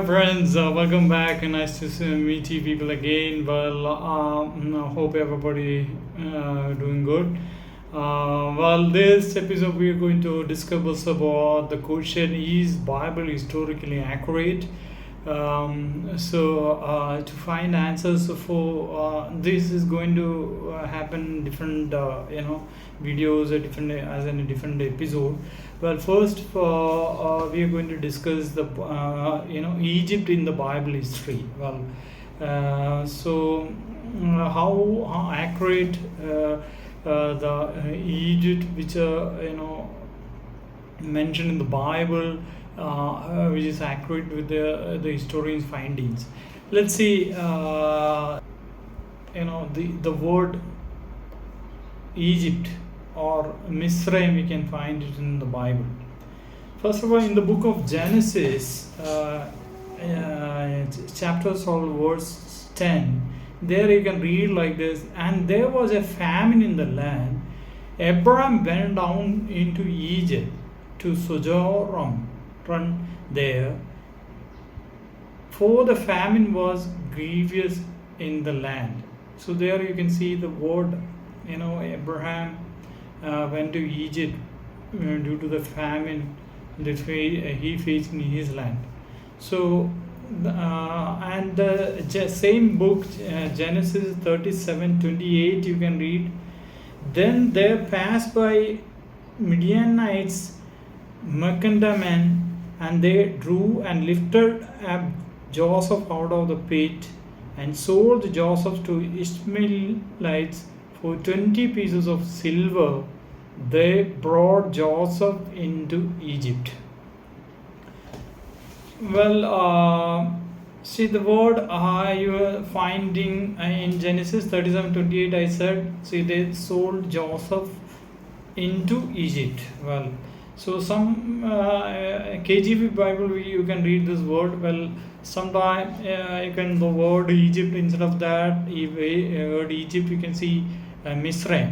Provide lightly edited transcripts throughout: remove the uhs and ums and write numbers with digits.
friends, welcome back. Nice to meet you people again. Well, hope everybody doing good. This episode we are going to discuss about the question: Is Bible historically accurate? To find answers for this is going to happen different videos different as in a different episode. Well, first we are going to discuss the Egypt in the Bible history. Well, how accurate the Egypt which mentioned in the Bible, which is accurate with the historians' findings. Let's see. The word Egypt or Misraim, we can find it in the Bible. First of all, in the book of Genesis, chapter 12, verse 10, there you can read like this: and there was a famine in the land. Abram went down into Egypt to sojourn there, for the famine was grievous in the land. So there you can see the word, Abraham went to Egypt due to the famine that he faced in his land. So and the same book, Genesis 37:28, you can read: then there passed by Midianites, merchantmen, and they drew and lifted up Joseph out of the pit and sold Joseph to Ishmaelites for 20 pieces of silver. They brought Joseph into Egypt. Well, see the word you are finding in Genesis 37:28. I said, see, they sold Joseph into Egypt. Well, so some KJV Bible you can read this word. Well, sometime you can the word Egypt, instead of that word Egypt, you can see Misraim.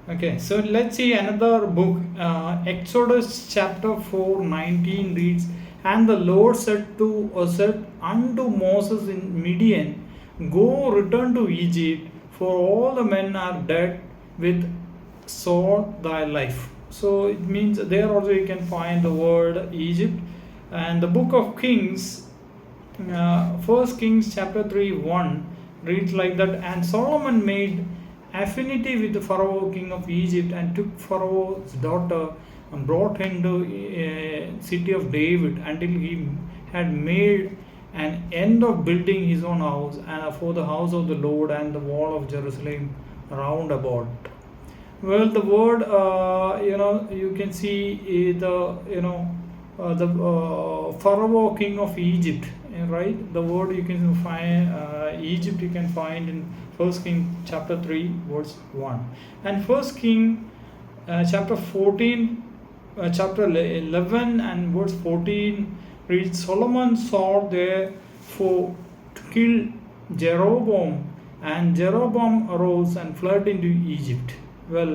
Okay, so let's see another book. Exodus chapter 4:19 reads: and the Lord said unto Moses in Midian, go, return to Egypt, for all the men are dead with sword thy life. So it means there also you can find the word Egypt. And the book of Kings, 1 Kings chapter 3:1 reads like that: and Solomon made affinity with the Pharaoh king of Egypt, and took Pharaoh's daughter and brought him to city of David, until he had made an end of building his own house, and for the house of the Lord, and the wall of Jerusalem round about. Well, the word you can see the Pharaoh king of Egypt, right? The word you can find Egypt, you can find in 1 King chapter 3 verse 1, and 1 King chapter 14, chapter 11 and verse 14 reads: Solomon sought there for to kill Jeroboam, and Jeroboam arose and fled into Egypt. Well,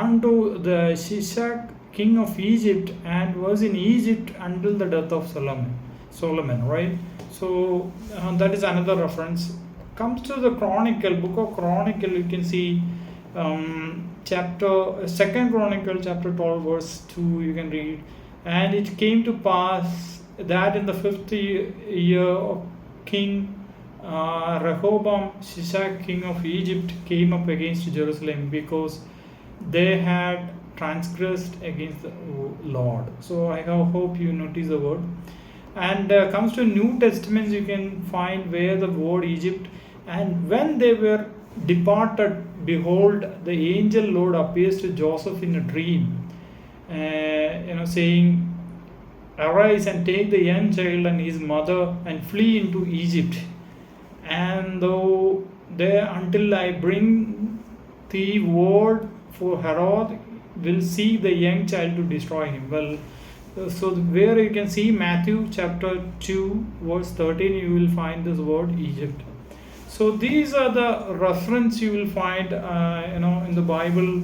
unto the Shishak king of Egypt, and was in Egypt until the death of Solomon, right? So that is another reference. Comes to the Chronicle, book of Chronicle, you can see chapter 2 Chronicle chapter 12 verse 2, you can read: and it came to pass that in the 5th year of King Rehoboam, Shishak king of Egypt came up against Jerusalem, because they had transgressed against the Lord. So I hope you notice the word. And comes to New Testament, you can find where the word Egypt: and when they were departed, behold, the angel Lord appears to Joseph in a dream, saying, arise and take the young child and his mother, and flee into Egypt, and though there until I bring thee word, for Herod will seek the young child to destroy him. Well, so where you can see Matthew chapter 2 verse 13, you will find this word Egypt. So these are the reference you will find in the Bible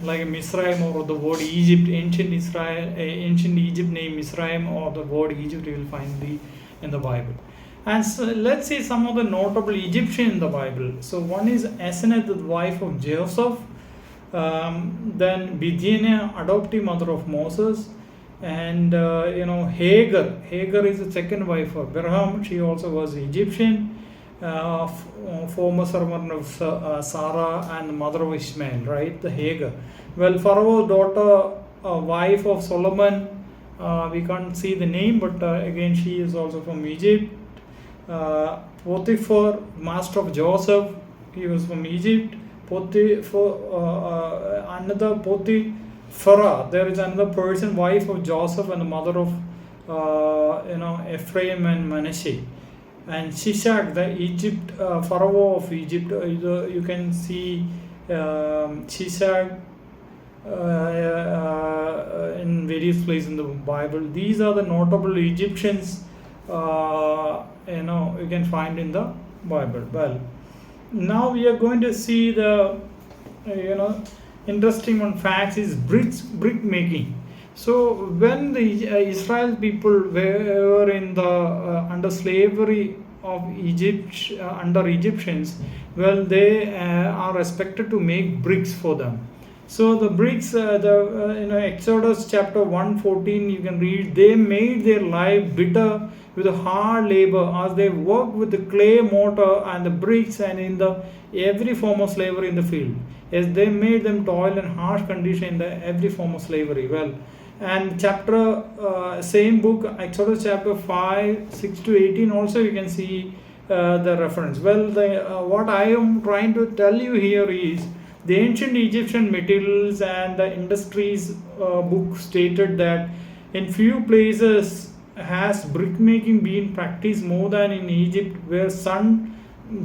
like Misraim or the word Egypt, ancient Israel, ancient Egypt name Misraim or the word Egypt you will find in the Bible. And so let's see some of the notable Egyptian in the Bible. So one is Asenath, the wife of Joseph. Then Midian, adoptive mother of Moses. And Hagar. Hagar is the second wife of Abraham. She also was Egyptian. Former servant of Sarah and mother of Ishmael, right? The Hagar. Well, Pharaoh's daughter, wife of Solomon, we can't see the name, but again she is also from Egypt. Potiphar, master of Joseph, he was from Egypt. Another Potiphar, there is another person, wife of Joseph and the mother of Ephraim and Manasseh. And Shishak, the Pharaoh of Egypt, you can see Shishak in various places in the Bible. These are the notable Egyptians you can find in the Bible. Well, now we are going to see the interesting one facts is brick making. So when the Israel people were in the under slavery of Egypt under Egyptians, well, they are expected to make bricks for them. So the bricks, Exodus chapter 1:14, you can read, they made their life bitter with hard labor as they worked with the clay mortar and the bricks and in the every form of slavery in the field. Yes, they made them toil in harsh condition in the every form of slavery. Well, and same book, Exodus chapter 5:6-18, also you can see the reference. Well, what I am trying to tell you here is the ancient Egyptian materials and the industries book stated that in few places has brickmaking been practiced more than in Egypt, where sun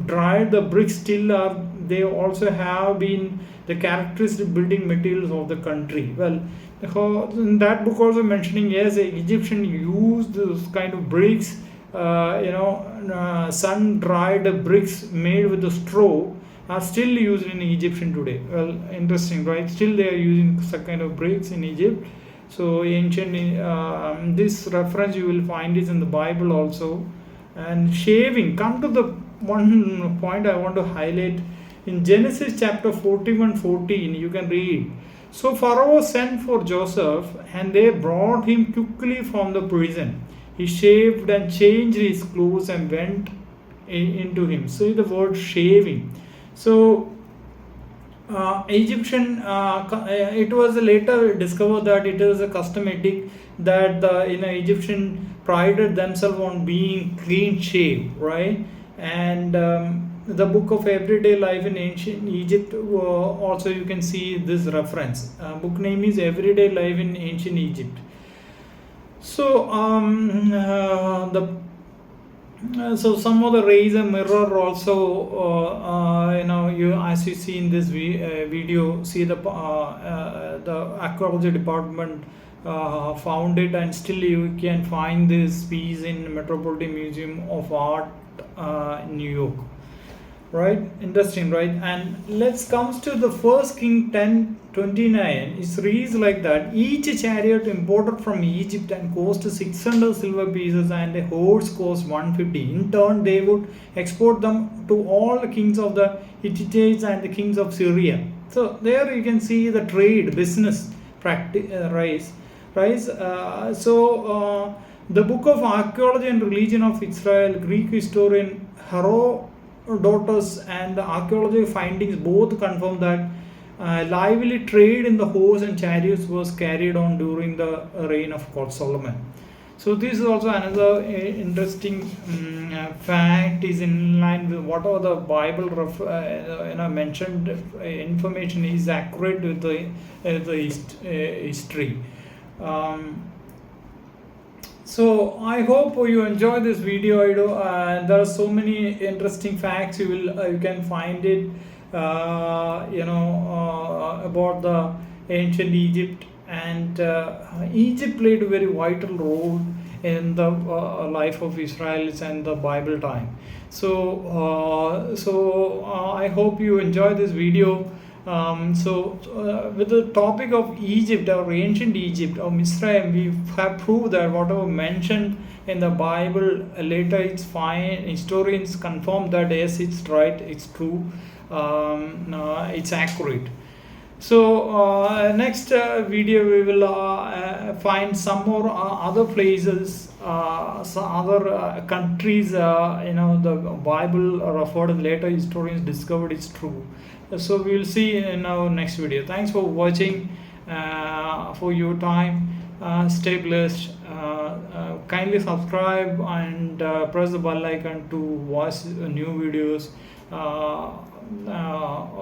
dried the bricks still are. They also have been the characteristic building materials of the country. Well, in that book also mentioning, yes, the Egyptian used this kind of bricks, sun dried bricks made with the straw are still used in Egyptian today. Well, interesting, right? Still they are using some kind of bricks in Egypt. So ancient, this reference you will find is in the Bible also. And shaving, come to the one point I want to highlight. In Genesis chapter 41:14, you can read, so Pharaoh sent for Joseph, and they brought him quickly from the prison. He shaved and changed his clothes and went into him. See the word shaving. So Egyptian, it was later discovered that it is a customary that the Egyptian prided themselves on being clean shaved, right? And the book of everyday life in ancient Egypt, also you can see this reference. Book name is Everyday Life in Ancient Egypt. So so some of the raise a mirror also, as you see in this video, see the archaeology department found it, and still you can find this piece in Metropolitan Museum of Art, New York. Right, interesting, right? And let's comes to the First King 10:29. It reads like that: each chariot imported from Egypt and cost 600 silver pieces, and a horse cost 150. In turn, they would export them to all the kings of the Hittites and the kings of Syria. So there you can see the trade business practice rise. The book of Archaeology and Religion of Israel, Greek historian Herodotus and the archaeology findings both confirm that lively trade in the horse and chariots was carried on during the reign of Solomon. So this is also another interesting fact, is in line with whatever the Bible mentioned information is accurate with the history. So I hope you enjoy this video. There are so many interesting facts you can find it about the ancient Egypt, and Egypt played a very vital role in the life of Israelis and the Bible time. So I hope you enjoy this video. With the topic of Egypt or ancient Egypt or Misraim, we have proved that whatever mentioned in the Bible, later it's fine. Historians confirm that yes, it's right, it's true, it's accurate. So next video we will find some more other places, some other countries. The Bible referred, later historians discovered it's true. So we will see in our next video. Thanks for watching, for your time. Stay blessed. Kindly subscribe and press the bell icon to watch new videos.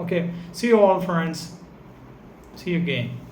Okay, see you all, friends. See you again.